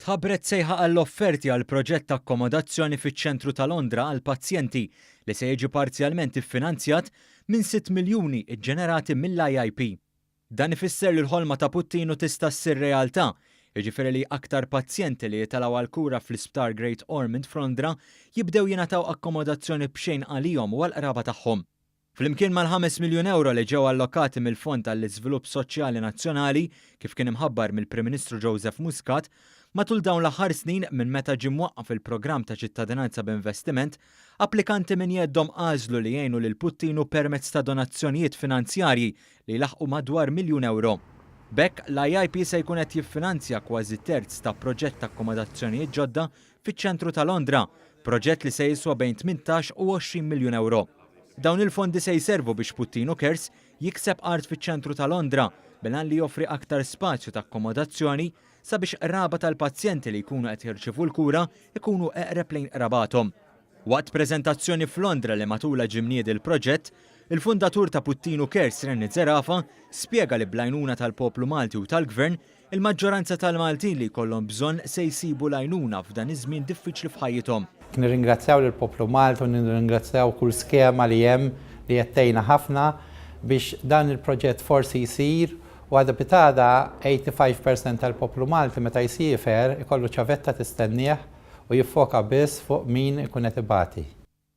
Tħabbret sejħa għall-offerti għal proġett ta' akkomodazzjoni fiċ-ċentru ta' Londra għal pazjenti li se jiġi parzjalment iffinanzjat minn 6 miljuni ġġenerati mill-IIP. Dan ifisser li l-ħolma ta' Puttinu tista' ssir realtà, jiġifieri li aktar pazjenti li jitalgħu għal kura fl-Isptar Great Ormond f'Londra jibdew jingħataw akkomodazzjoni b'xejn għalihom u għall-qraba tagħhom. Flimkien mal-5 miljun euro li ġew allokati mill-Fond għall-Iżvilupp Soċjali Nazzjonali kif kien imħabbar mill-Prim Ministru Joseph Muscat, matul dawn l-aħħar snin minn meta ġie mwaqqaf il-programm ta' ċittadinanza b'investiment, applikanti minn jeddhom għażlu li jgħinu lil Puttinu permezz ta' donazzjonijiet finanzjarji li laħqu madwar miljun euro. Bekk l-IIP se jkun qed jiffinanzja kważi terz ta' proġett ta' akkomodazzjonijiet ġodda fiċ-ċentru ta' Londra, proġett li se jiswa bejn 18 u 20 miljun euro. Dawn il-fondi se jservu biex Puttinu Cares jikseb art fiċ-ċentru ta' Londra bilan li joffri aktar spazju ta' akkomodazzjoni sabiex raba tal-pazjenti li jkunu qed jirċievu l-kura ikunu eqreb lejn qrabathom. Waqt preżentazzjoni f'Londra li matula ġimnied il-proġett, il-fundatur ta' Puttinu Cares Renni Zerafa spjega li bl-għajnuna tal-poplu Malti u tal-Gvern il-maġġoranza tal-Maltin li jkollhom bżonn se jsibu l-għajnuna f'dan iż-żmien diffiċli f'ħajjithom. Nirringrazzjaw lill-poplu Malti u nirringrazzjaw kull skema li hemm li jettejna ħafna biex dan il-proġett forsi jsir u għadha pitada 85% tal-poplu Malti meta jsifer ikollu ċavetta tistennieh u jiffoka biss fuq min ikun qed ibati.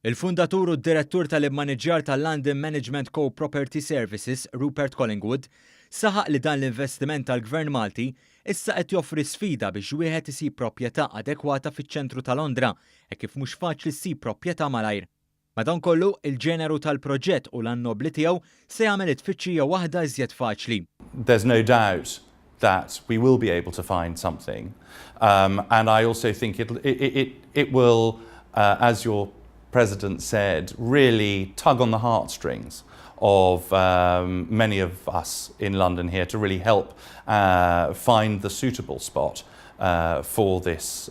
Il-fundatur u d-direttur tal-immaniġġjar tal-London Management Co-Property Services, Rupert Collingwood, saħaq li dan l-investiment tal-Gvern Malti issa qed joffri sfida biex wieħed isib proprjetà adekwata fiċ-ċentru ta' Londra e kif mhux faċli ssib proprjetà malajr. Madankollu il-ġeneru tal-proġett u l-annobli tiegħu se jagħmel it-tfittxija waħda iżjed faċli. There's no doubt that we will be able to find something, and I also think it will, as your President said, really tug on the heartstrings of many of us in London here to really help find the suitable spot for this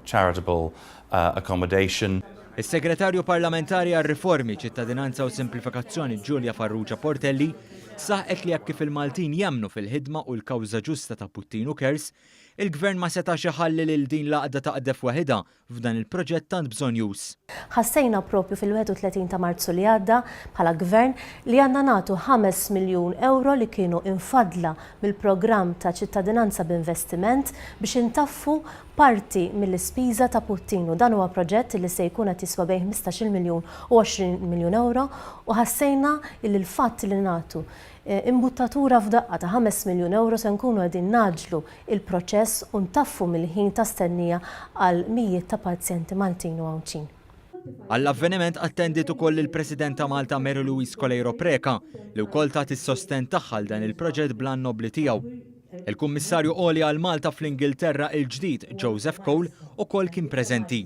charitable accommodation. Is-Segretarju Parlamentari għar-Riformi, Ċittadinanza u Simplifikazzjoni Giulia Farrugia Portelli saħqet li jekk kif il-Maltin jemmnu fil-ħidma u l-kawża ġusta ta' Puttinu Cares, il-Gvern ma setax iħalli lil din l-għaqda taqdef waħedha f'dan il-proġett tant bżonn jus. Ħassejna propju fil-31 ta' Marzu li għadda bħala Gvern li għandna nagħtu 5 miljun euro li kienu infadla mill-programm ta' ċittadinanza b'investiment biex intaffu parti mill-ispiża ta' Puttinu. Dan huwa proġett li se jkun qed jiswa bejn 15 miljun u 20 miljun euro u ħassejna li l-fatt li nagħtu imbuttatura f'daqqa ta' 5 miljun euro se nkunu qegħdin naġlu il-proċess u ntaffu mill-ħin ta' stennija għal mijiet ta' pazjenti Maltin u Għawċin. Għall-avveniment attendit ukoll il-President ta' Malta Mary Louise Colejro Preka li wkoll tagħti s-sosten tagħha dan il-proġett blan nobli tiegħu. Il-Kummissarju Għolja għal Malta fl-Ingilterra il-ġdid Joseph Cole ukoll kien preżenti.